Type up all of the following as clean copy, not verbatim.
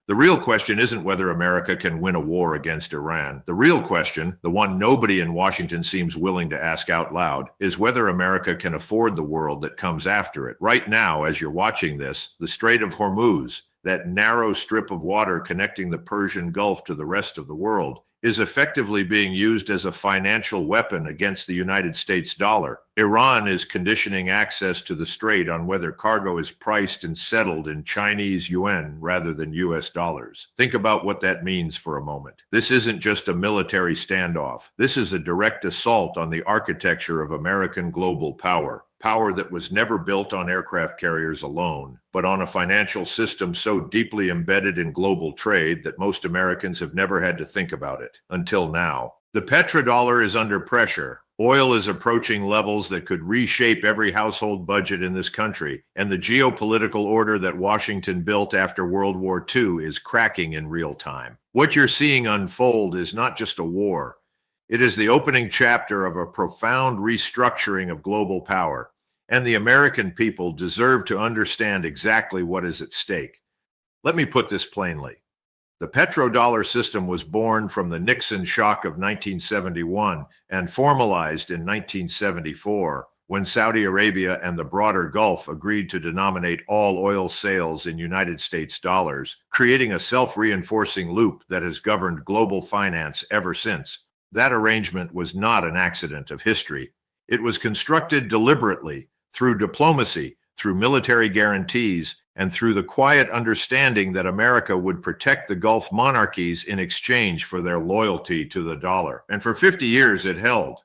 The real question isn't whether America can win a war against Iran. The real question, the one nobody in Washington seems willing to ask out loud, is whether America can afford the world that comes after it. Right now, as you're watching this, the Strait of Hormuz, that narrow strip of water connecting the Persian Gulf to the rest of the world, is effectively being used as a financial weapon against the United States dollar. Iran is conditioning access to the strait on whether cargo is priced and settled in Chinese yuan rather than US dollars. Think about what that means for a moment. This isn't just a military standoff. This is a direct assault on the architecture of American global power. Power that was never built on aircraft carriers alone, but on a financial system so deeply embedded in global trade that most Americans have never had to think about it until now. The petrodollar is under pressure. Oil is approaching levels that could reshape every household budget in this country, and the geopolitical order that Washington built after World War II is cracking in real time. What you're seeing unfold is not just a war. It is the opening chapter of a profound restructuring of global power, and the American people deserve to understand exactly what is at stake. Let me put this plainly. The petrodollar system was born from the Nixon shock of 1971 and formalized in 1974 when Saudi Arabia and the broader Gulf agreed to denominate all oil sales in United States dollars, creating a self-reinforcing loop that has governed global finance ever since. That arrangement was not an accident of history. It was constructed deliberately through diplomacy, through military guarantees, and through the quiet understanding that America would protect the Gulf monarchies in exchange for their loyalty to the dollar. And for 50 years, it held.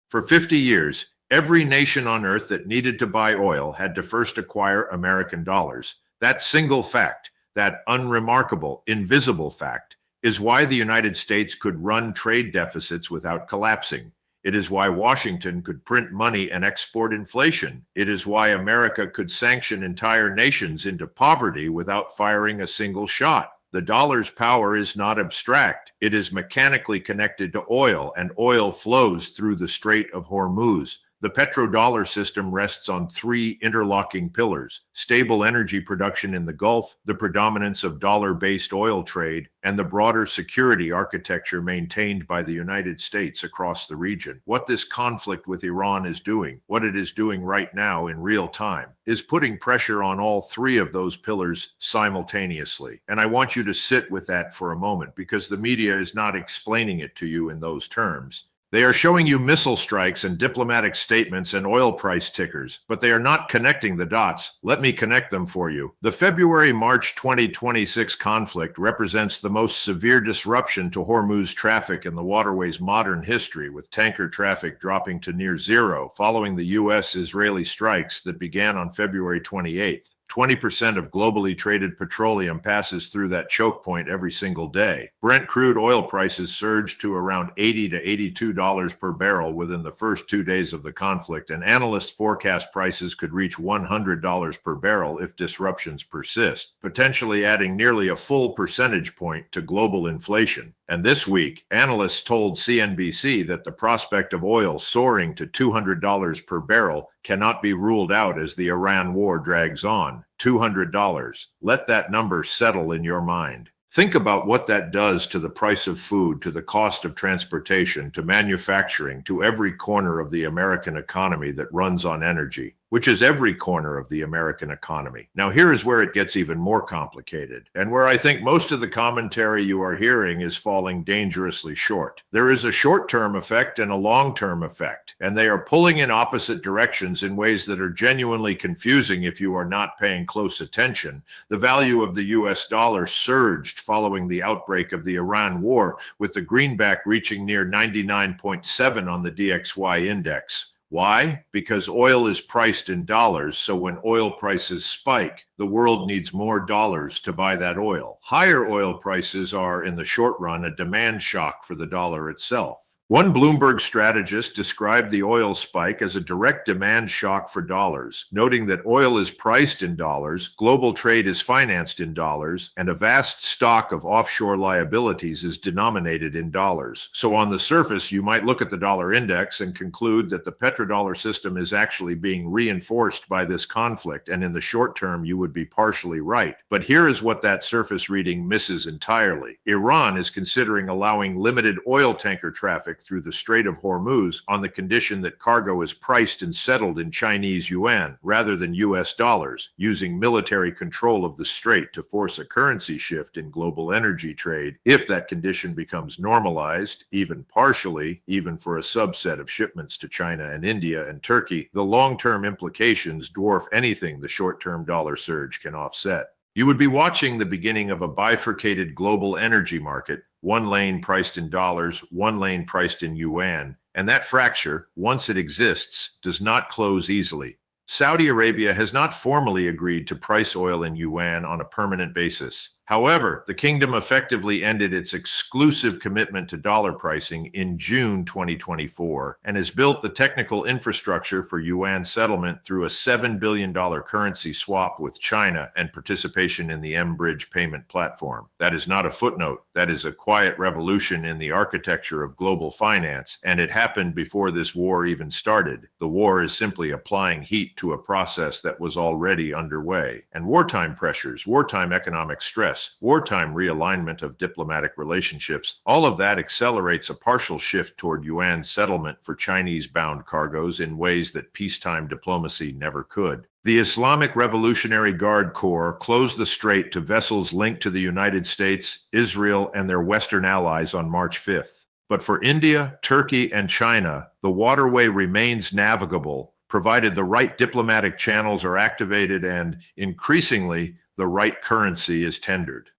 For 50 years, every nation on earth that needed to buy oil had to first acquire American dollars. That single fact, that unremarkable, invisible fact, is why the United States could run trade deficits without collapsing. It is why Washington could print money and export inflation. It is why America could sanction entire nations into poverty without firing a single shot. The dollar's power is not abstract. It is mechanically connected to oil, and oil flows through the Strait of Hormuz. The petrodollar system rests on three interlocking pillars: stable energy production in the Gulf, the predominance of dollar-based oil trade, and the broader security architecture maintained by the United States across the region. What this conflict with Iran is doing, what it is doing right now in real time, is putting pressure on all three of those pillars simultaneously. And I want you to sit with that for a moment, because the media is not explaining it to you in those terms. They are showing you missile strikes and diplomatic statements and oil price tickers, but they are not connecting the dots. Let me connect them for you. The February-March 2026 conflict represents the most severe disruption to Hormuz traffic in the waterway's modern history, with tanker traffic dropping to near zero following the U.S.-Israeli strikes that began on February 28th. 20% of globally traded petroleum passes through that choke point every single day. Brent crude oil prices surged to around $80 to $82 per barrel within the first 2 days of the conflict, and analysts forecast prices could reach $100 per barrel if disruptions persist, potentially adding nearly a full percentage point to global inflation. And this week, analysts told CNBC that the prospect of oil soaring to $200 per barrel cannot be ruled out as the Iran war drags on. $200. Let that number settle in your mind. Think about what that does to the price of food, to the cost of transportation, to manufacturing, to every corner of the American economy that runs on energy, which is every corner of the American economy. Now, here is where it gets even more complicated, and where I think most of the commentary you are hearing is falling dangerously short. There is a short-term effect and a long-term effect, and they are pulling in opposite directions in ways that are genuinely confusing if you are not paying close attention. The value of the US dollar surged following the outbreak of the Iran war, with the greenback reaching near 99.7 on the DXY index. Why? Because oil is priced in dollars, so when oil prices spike, the world needs more dollars to buy that oil. Higher oil prices are, in the short run, a demand shock for the dollar itself. One Bloomberg strategist described the oil spike as a direct demand shock for dollars, noting that oil is priced in dollars, global trade is financed in dollars, and a vast stock of offshore liabilities is denominated in dollars. So on the surface, you might look at the dollar index and conclude that the petrodollar system is actually being reinforced by this conflict, and in the short term, you would be partially right. But here is what that surface reading misses entirely. Iran is considering allowing limited oil tanker traffic through the Strait of Hormuz on the condition that cargo is priced and settled in Chinese yuan rather than US dollars, using military control of the strait to force a currency shift in global energy trade. If that condition becomes normalized, even partially, even for a subset of shipments to China and India and Turkey, the long-term implications dwarf anything the short-term dollar surge can offset. You would be watching the beginning of a bifurcated global energy market, one lane priced in dollars, one lane priced in yuan, and that fracture, once it exists, does not close easily. Saudi Arabia has not formally agreed to price oil in yuan on a permanent basis. However, the kingdom effectively ended its exclusive commitment to dollar pricing in June 2024 and has built the technical infrastructure for yuan settlement through a $7 billion currency swap with China and participation in the M-Bridge payment platform. That is not a footnote. That is a quiet revolution in the architecture of global finance, and it happened before this war even started. The war is simply applying heat to a process that was already underway. And wartime pressures, wartime economic stress, wartime realignment of diplomatic relationships, all of that accelerates a partial shift toward yuan settlement for Chinese-bound cargoes in ways that peacetime diplomacy never could. The Islamic Revolutionary Guard Corps closed the strait to vessels linked to the United States, Israel, and their Western allies on March 5th. But for India, Turkey, and China, the waterway remains navigable, provided the right diplomatic channels are activated and, increasingly, the right currency is tendered.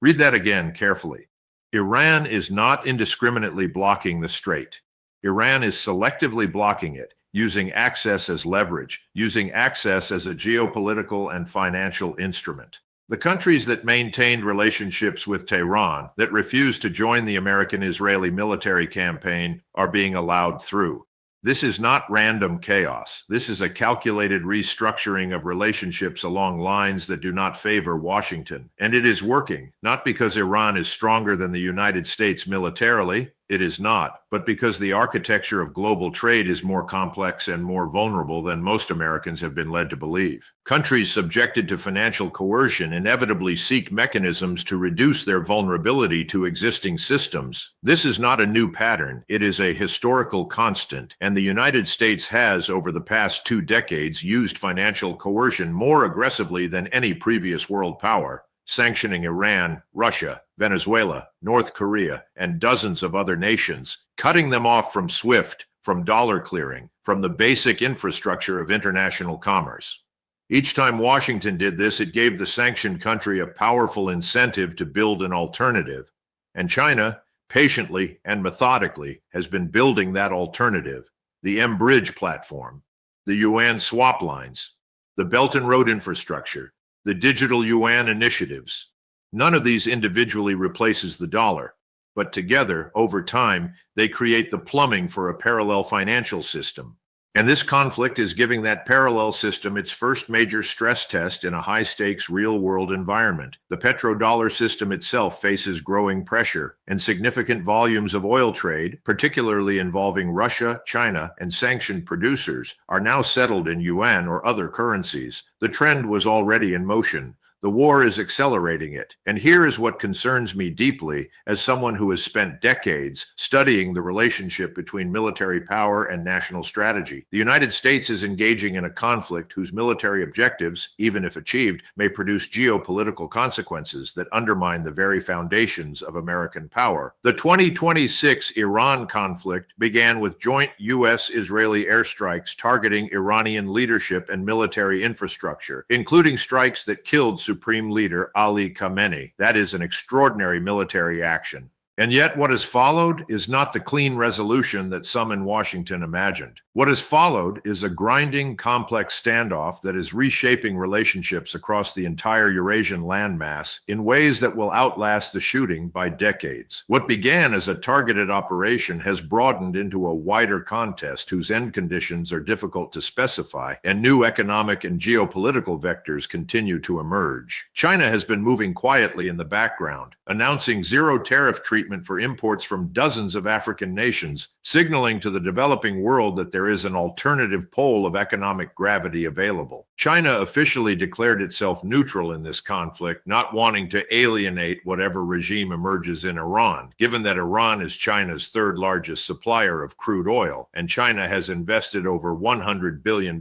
Read that again carefully. Iran is not indiscriminately blocking the strait. Iran is selectively blocking it, using access as leverage, using access as a geopolitical and financial instrument. The countries that maintained relationships with Tehran, that refused to join the American-Israeli military campaign, are being allowed through. This is not random chaos. This is a calculated restructuring of relationships along lines that do not favor Washington. And it is working, not because Iran is stronger than the United States militarily. It is not, but because the architecture of global trade is more complex and more vulnerable than most Americans have been led to believe. Countries subjected to financial coercion inevitably seek mechanisms to reduce their vulnerability to existing systems. This is not a new pattern. It is a historical constant, and the United States has, over the past 2 decades, used financial coercion more aggressively than any previous world power, sanctioning Iran, Russia, Venezuela, North Korea, and dozens of other nations, cutting them off from SWIFT, from dollar clearing, from the basic infrastructure of international commerce. Each time Washington did this, it gave the sanctioned country a powerful incentive to build an alternative. And China, patiently and methodically, has been building that alternative, the M-Bridge platform, the yuan swap lines, the Belt and Road infrastructure, the digital yuan initiatives. None of these individually replaces the dollar, but together, over time, they create the plumbing for a parallel financial system. And this conflict is giving that parallel system its first major stress test in a high-stakes real-world environment. The petrodollar system itself faces growing pressure, and significant volumes of oil trade, particularly involving Russia, China, and sanctioned producers, are now settled in yuan or other currencies. The trend was already in motion. The war is accelerating it. And here is what concerns me deeply as someone who has spent decades studying the relationship between military power and national strategy. The United States is engaging in a conflict whose military objectives, even if achieved, may produce geopolitical consequences that undermine the very foundations of American power. The 2026 Iran conflict began with joint U.S.-Israeli airstrikes targeting Iranian leadership and military infrastructure, including strikes that killed Supreme Leader Ali Khamenei. That is an extraordinary military action. And yet what has followed is not the clean resolution that some in Washington imagined. What has followed is a grinding, complex standoff that is reshaping relationships across the entire Eurasian landmass in ways that will outlast the shooting by decades. What began as a targeted operation has broadened into a wider contest whose end conditions are difficult to specify, and new economic and geopolitical vectors continue to emerge. China has been moving quietly in the background, announcing zero tariff treatment for imports from dozens of African nations, signaling to the developing world that there is an alternative pole of economic gravity available. China officially declared itself neutral in this conflict, not wanting to alienate whatever regime emerges in Iran, given that Iran is China's third largest supplier of crude oil, and China has invested over $100 billion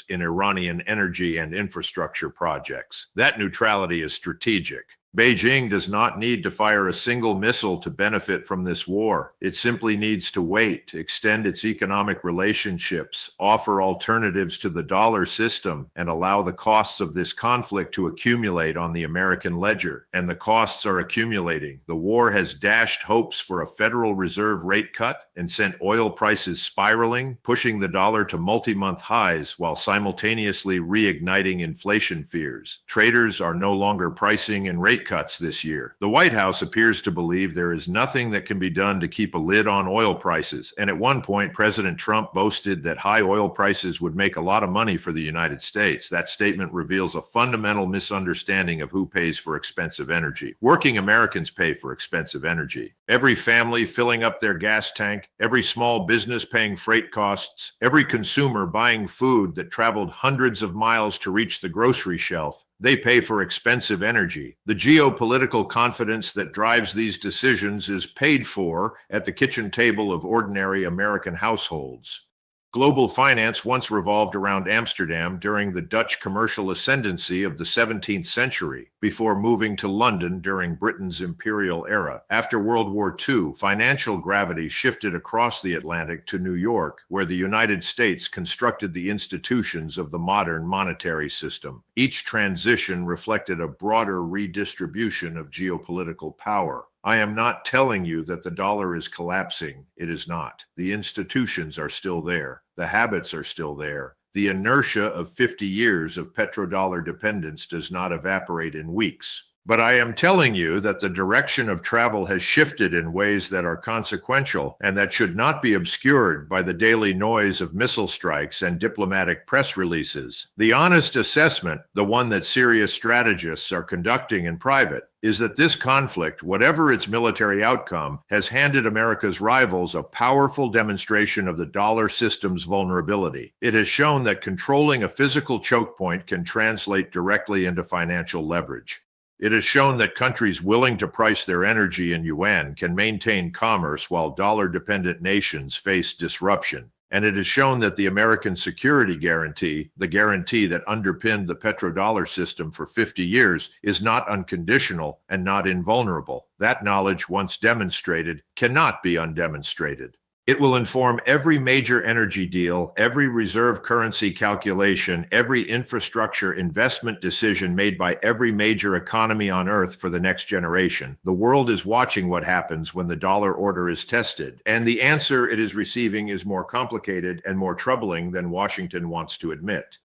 in Iranian energy and infrastructure projects. That neutrality is strategic. Beijing does not need to fire a single missile to benefit from this war. It simply needs to wait, extend its economic relationships, offer alternatives to the dollar system, and allow the costs of this conflict to accumulate on the American ledger. And the costs are accumulating. The war has dashed hopes for a Federal Reserve rate cut and sent oil prices spiraling, pushing the dollar to multi-month highs while simultaneously reigniting inflation fears. Traders are no longer pricing in rate cuts this year. The White House appears to believe there is nothing that can be done to keep a lid on oil prices, and at one point President Trump boasted that high oil prices would make a lot of money for the United States. That statement reveals a fundamental misunderstanding of who pays for expensive energy. Working Americans pay for expensive energy. Every family filling up their gas tank, every small business paying freight costs, every consumer buying food that traveled hundreds of miles to reach the grocery shelf, they pay for expensive energy. The geopolitical confidence that drives these decisions is paid for at the kitchen table of ordinary American households. Global finance once revolved around Amsterdam during the Dutch commercial ascendancy of the 17th century, before moving to London during Britain's imperial era. After World War II, financial gravity shifted across the Atlantic to New York, where the United States constructed the institutions of the modern monetary system. Each transition reflected a broader redistribution of geopolitical power. I am not telling you that the dollar is collapsing. It is not. The institutions are still there. The habits are still there. The inertia of 50 years of petrodollar dependence does not evaporate in weeks. But I am telling you that the direction of travel has shifted in ways that are consequential and that should not be obscured by the daily noise of missile strikes and diplomatic press releases. The honest assessment, the one that serious strategists are conducting in private, is that this conflict, whatever its military outcome, has handed America's rivals a powerful demonstration of the dollar system's vulnerability. It has shown that controlling a physical choke point can translate directly into financial leverage. It has shown that countries willing to price their energy in yuan can maintain commerce while dollar-dependent nations face disruption. And it has shown that the American security guarantee, the guarantee that underpinned the petrodollar system for 50 years, is not unconditional and not invulnerable. That knowledge, once demonstrated, cannot be undemonstrated. It will inform every major energy deal, every reserve currency calculation, every infrastructure investment decision made by every major economy on Earth for the next generation. The world is watching what happens when the dollar order is tested, and the answer it is receiving is more complicated and more troubling than Washington wants to admit.